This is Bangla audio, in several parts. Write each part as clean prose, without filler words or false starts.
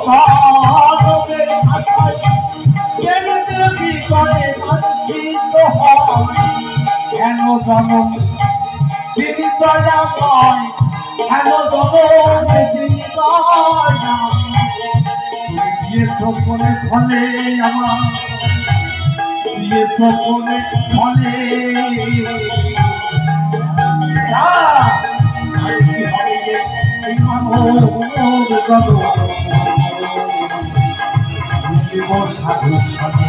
মানবের ভাষায় কেন্দ্রে বিকরে বঞ্চিত হয় কেন জনম দিন দয়াময় কেন জনম দিন দয়াময় তুমি দিয়েছ কোনে ফলে আমার দিয়েছ কোনে ফলে এই মানব সাধু সাধু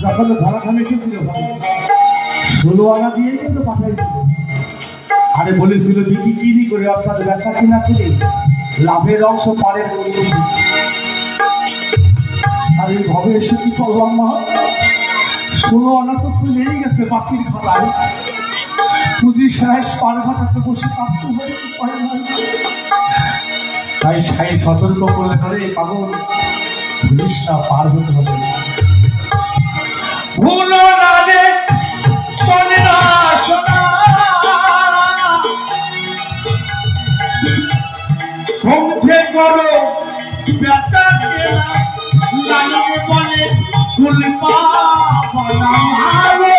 যখন ধরা খামে এসেছিল 16 আনা দিয়ে কিন্তু পাঠাইছিল আরে বলেছিল বিক্রি চিনি করে অর্থাৎ ব্যবসা কিনা করে লাভের অংশ পারে আর এইভাবে এসে কি করলাম মা 16 আনা তো চলেই গেছে বাকির খাতায় পুঁজি শেষ পার ঘাটাতে বসে কাঁদতে হয়ে পারে না তাই সাই সতর্ক করে ধরে পাগল পুলিশটা পার হতে হবে ভুলো না রে মনে না শোনা সমঝে করো বেটা কেলা লালনে বলে ফুলপা বলা ভালো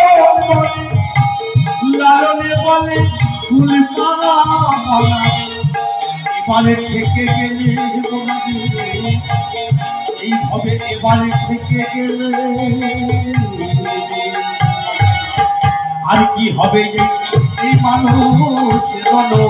লালনে বলে ফুলপা বলা এবারে থেকে গেলে এইভাবে এবারে থেকে গেলে আর কি হবে এই মানুষ বলো